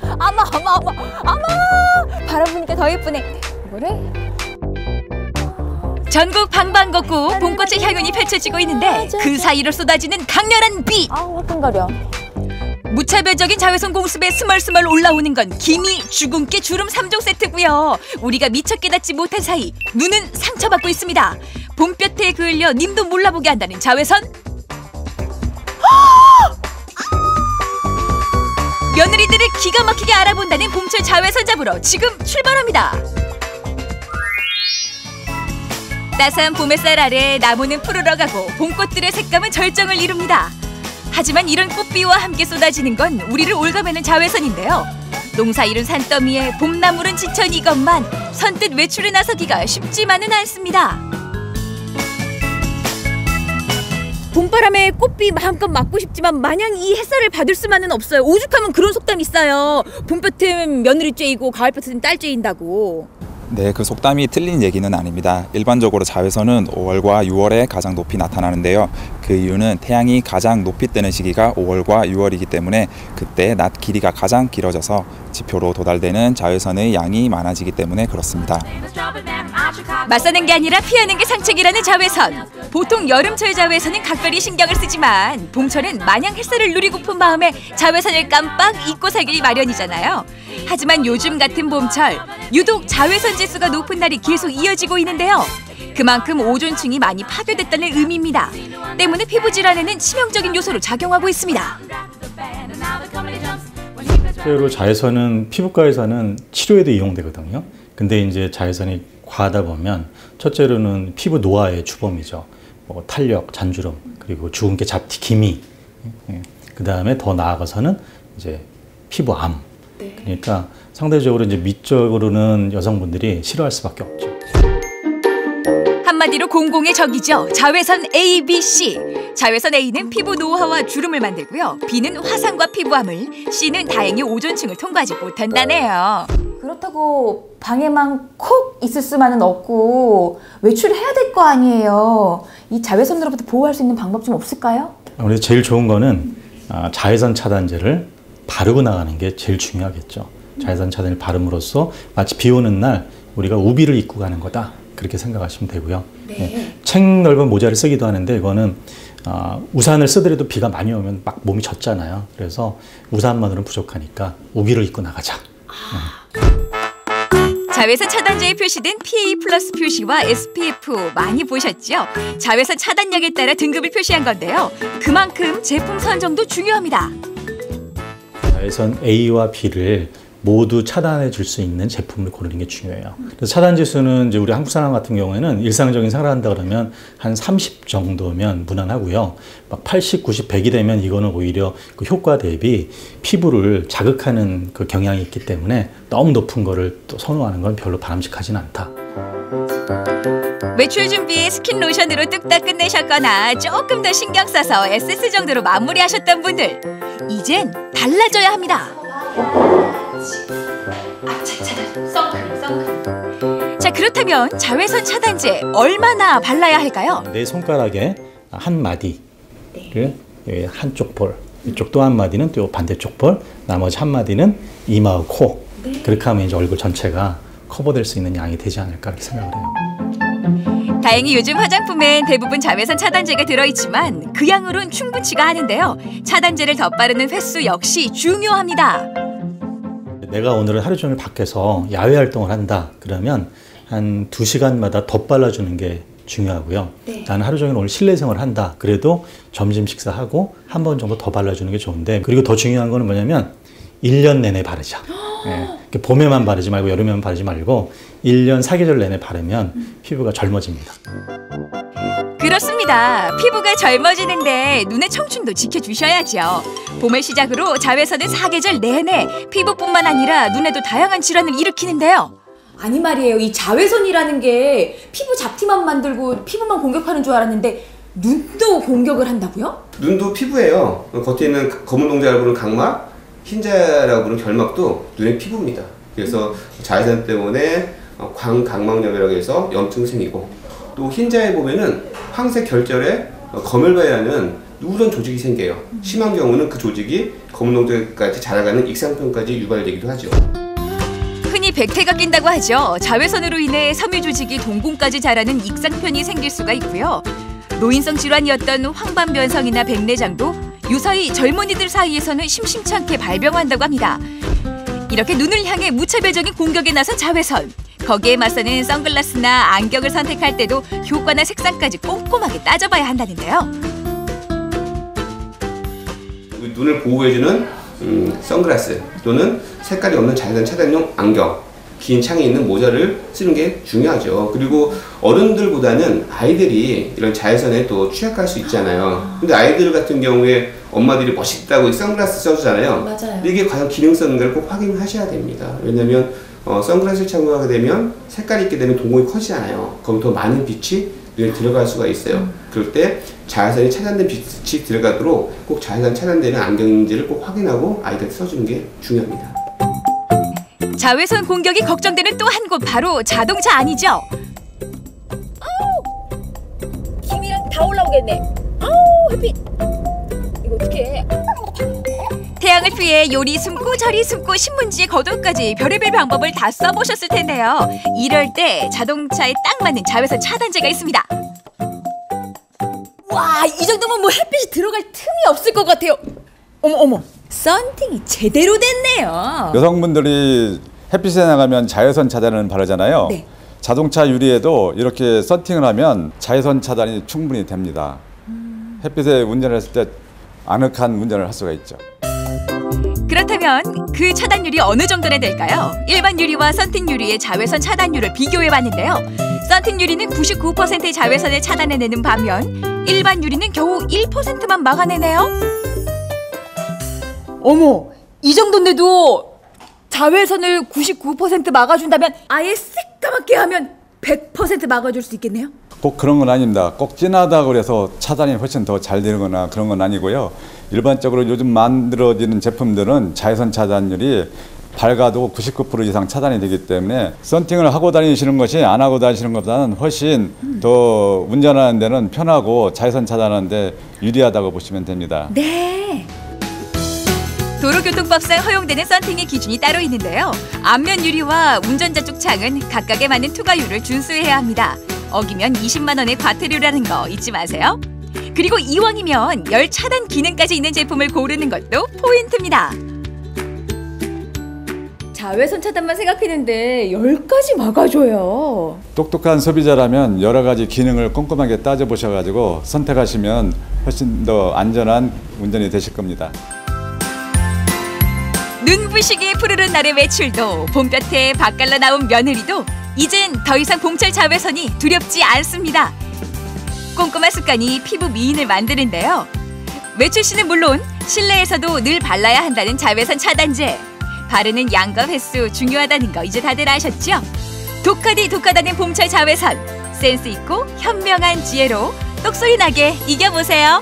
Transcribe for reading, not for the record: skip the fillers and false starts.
어머! 바람 부니까 더 예쁘네. 뭐래? 전국 방방곡곡 봄꽃의 향연이 펼쳐지고 있는데 그 사이로 쏟아지는 강렬한 비. 화끈거려. 무차별적인 자외선 공습에 스멀스멀 올라오는 건 기미, 주근깨, 주름 3종 세트고요. 우리가 미처 깨닫지 못한 사이 눈은 상처받고 있습니다. 봄볕에 그을려 님도 몰라보게 한다는 자외선. 며느리들을 기가 막히게 알아본다는 봄철 자외선 잡으러 지금 출발합니다. 따스한 봄햇살 아래 나무는 푸르러가고 봄꽃들의 색감은 절정을 이룹니다. 하지만 이런 꽃비와 함께 쏟아지는 건 우리를 올가매는 자외선인데요. 농사 이룬 산더미에 봄나물은 지천 이것만 선뜻 외출에 나서기가 쉽지만은 않습니다. 봄바람에 꽃비 마음껏 맞고 싶지만 마냥 이 햇살을 받을 수만은 없어요. 오죽하면 그런 속담이 있어요. 봄볕은 며느리 쬐이고 가을볕은 딸 쬐인다고. 네, 그 속담이 틀린 얘기는 아닙니다. 일반적으로 자외선은 5월과 6월에 가장 높이 나타나는데요. 그 이유는 태양이 가장 높이 뜨는 시기가 5월과 6월이기 때문에 그때 낮 길이가 가장 길어져서 지표로 도달되는 자외선의 양이 많아지기 때문에 그렇습니다. 맞서는 게 아니라 피하는 게 상책이라는 자외선. 보통 여름철 자외선은 각별히 신경을 쓰지만 봄철은 마냥 햇살을 누리고픈 마음에 자외선을 깜빡 잊고 살기 마련이잖아요. 하지만 요즘 같은 봄철 유독 자외선 지수가 높은 날이 계속 이어지고 있는데요. 그만큼 오존층이 많이 파괴됐다는 의미입니다. 때문에 피부 질환에는 치명적인 요소로 작용하고 있습니다. 실제로 자외선은 피부과에서는 치료에도 이용되거든요. 근데 이제 자외선이 과하다 보면 첫째로는 피부 노화의 주범이죠. 탄력, 잔주름, 그리고 주근깨, 잡티, 기미. 그 다음에 더 나아가서는 이제 피부암. 그러니까 상대적으로 이제 미적으로는 여성분들이 싫어할 수밖에 없죠. 한마디로 공공의 적이죠. 자외선 A, B, C. 자외선 A는 피부 노화와 주름을 만들고요. B는 화상과 피부암을, C는 다행히 오존층을 통과하지 못한다네요. 그렇다고 방에만 콕 있을 수만은 없고 외출을 해야 될 거 아니에요. 이 자외선으로부터 보호할 수 있는 방법 좀 없을까요? 아무래도 제일 좋은 거는 자외선 차단제를 바르고 나가는 게 제일 중요하겠죠. 자외선 차단을 바름으로써 마치 비 오는 날 우리가 우비를 입고 가는 거다. 그렇게 생각하시면 되고요. 네. 책 넓은 모자를 쓰기도 하는데 이거는 우산을 쓰더라도 비가 많이 오면 막 몸이 젖잖아요. 그래서 우산만으로는 부족하니까 우비를 입고 나가자. 자외선 차단제에 표시된 PA+ 표시와 SPF 많이 보셨죠? 자외선 차단력에 따라 등급을 표시한 건데요. 그만큼 제품 선정도 중요합니다. 자외선 A와 B를 모두 차단해 줄 수 있는 제품을 고르는 게 중요해요. 그래서 차단 지수는 이제 우리 한국 사람 같은 경우에는 일상적인 생활을 한다 그러면 한 30 정도면 무난하고요. 막 80, 90, 100이 되면 이거는 오히려 그 효과 대비 피부를 자극하는 그 경향이 있기 때문에 너무 높은 거를 또 선호하는 건 별로 바람직하진 않다. 외출 준비에 스킨 로션으로 뚝딱 끝내셨거나 조금 더 신경 써서 에센스 정도로 마무리하셨던 분들, 이젠 달라져야 합니다. 자, 그렇다면 자외선 차단제 얼마나 발라야 할까요? 내 손가락에 한 마디를 한쪽 볼, 이쪽 또 한 마디는 또 반대쪽 볼, 나머지 한 마디는 이마와 코. 그렇게 하면 이제 얼굴 전체가 커버될 수 있는 양이 되지 않을까 이렇게 생각을 해요. 다행히 요즘 화장품엔 대부분 자외선 차단제가 들어있지만 그 양으론 충분치가 않은데요. 차단제를 덧바르는 횟수 역시 중요합니다. 내가 오늘은 하루 종일 밖에서 야외 활동을 한다 그러면 한 2시간마다 덧발라주는 게 중요하고요. 나는 하루 종일 오늘 실내 생활을 한다 그래도 점심 식사하고 한 번 정도 더 발라주는 게 좋은데, 그리고 더 중요한 거는 뭐냐면 1년 내내 바르자. 네. 봄에만 바르지 말고 여름에만 바르지 말고 1년 사계절 내내 바르면 피부가 젊어집니다. 그렇습니다. 피부가 젊어지는데 눈의 청춘도 지켜주셔야죠. 봄을 시작으로 자외선은 사계절 내내 피부뿐만 아니라 눈에도 다양한 질환을 일으키는데요. 아니 말이에요. 이 자외선이라는 게 피부 잡티만 만들고 피부만 공격하는 줄 알았는데 눈도 공격을 한다고요? 눈도 피부예요. 겉에 있는 검은 동자라고 부르는 각막, 흰자라고 부르는 결막도 눈의 피부입니다. 그래서 자외선 때문에 광각막염이라고 해서 염증 생기고, 또 흰자에 보면은 황색 결절에 거멜바이라는 누런 조직이 생겨요. 심한 경우는 그 조직이 검은 동자까지 자라가는 익상편까지 유발되기도 하죠. 흔히 백태가 낀다고 하죠. 자외선으로 인해 섬유 조직이 동공까지 자라는 익상편이 생길 수가 있고요. 노인성 질환이었던 황반변성이나 백내장도 유사히 젊은이들 사이에서는 심심치 않게 발병한다고 합니다. 이렇게 눈을 향해 무차별적인 공격에 나선 자외선. 거기에 맞서는 선글라스나 안경을 선택할 때도 효과나 색상까지 꼼꼼하게 따져봐야 한다는데요. 눈을 보호해주는 선글라스 또는 색깔이 없는 자외선 차단용 안경, 긴 창이 있는 모자를 쓰는 게 중요하죠. 그리고 어른들보다는 아이들이 이런 자외선에 또 취약할 수 있잖아요. 근데 아이들 같은 경우에 엄마들이 멋있다고 선글라스 써주잖아요. 맞아요. 근데 이게 과연 기능성인가를 꼭 확인하셔야 됩니다. 왜냐면 선글라스를 착용하게 되면 색깔이 있게 되면 동공이 커지잖아요. 그럼 더 많은 빛이 눈에 들어갈 수가 있어요. 그럴 때 자외선이 차단된 빛이 들어가도록 꼭 자외선 차단되는 안경인지를 꼭 확인하고 아이들한테 써주는 게 중요합니다. 자외선 공격이 걱정되는 또 한 곳, 바로 자동차 아니죠? 김이랑 다 올라오겠네. 아우 햇빛. 이거 어떡해. 태양을 피해 요리 숨고 저리 숨고 신문지에 겉옷까지 별의별 방법을 다 써보셨을 텐데요. 이럴 때 자동차에 딱 맞는 자외선 차단제가 있습니다. 와, 이 정도면 뭐 햇빛이 들어갈 틈이 없을 것 같아요. 어머, 썬팅이 제대로 됐네요. 여성분들이 햇빛에 나가면 자외선 차단을 바르잖아요. 네. 자동차 유리에도 이렇게 썬팅을 하면 자외선 차단이 충분히 됩니다. 햇빛에 운전을 했을 때 아늑한 운전을 할 수가 있죠. 그렇다면 그 차단율이 어느 정도나 될까요? 일반 유리와 썬팅 유리의 자외선 차단율을 비교해봤는데요. 썬팅 유리는 99%의 자외선을 차단해내는 반면 일반 유리는 겨우 1%만 막아내네요. 어머, 이 정도인데도 자외선을 99% 막아준다면 아예 새까맣게 하면 100% 막아줄 수 있겠네요? 꼭 그런 건 아닙니다. 꼭 진하다고 그래서 차단이 훨씬 더 잘 되는 거나 그런 건 아니고요. 일반적으로 요즘 만들어지는 제품들은 자외선 차단율이 밝아도 99% 이상 차단이 되기 때문에 썬팅을 하고 다니시는 것이 안 하고 다니시는 것보다는 훨씬 더 운전하는 데는 편하고 자외선 차단하는 데 유리하다고 보시면 됩니다. 네. 도로교통법상 허용되는 썬팅의 기준이 따로 있는데요. 앞면 유리와 운전자 쪽 창은 각각에 맞는 투과율을 준수해야 합니다. 어기면 20만 원의 과태료라는 거 잊지 마세요. 그리고 이왕이면 열 차단 기능까지 있는 제품을 고르는 것도 포인트입니다. 자외선 차단만 생각했는데 10가지 막아줘요. 똑똑한 소비자라면 여러 가지 기능을 꼼꼼하게 따져보셔가지고 선택하시면 훨씬 더 안전한 운전이 되실 겁니다. 눈부시게 푸르른 날의 외출도, 봄볕에 바깥로 나온 며느리도 이젠 더 이상 봄철 자외선이 두렵지 않습니다. 꼼꼼한 습관이 피부 미인을 만드는데요. 외출 시는 물론 실내에서도 늘 발라야 한다는 자외선 차단제. 바르는 양과 횟수 중요하다는 거 이제 다들 아셨죠? 독하다는 봄철 자외선. 센스 있고 현명한 지혜로 똑소리 나게 이겨보세요.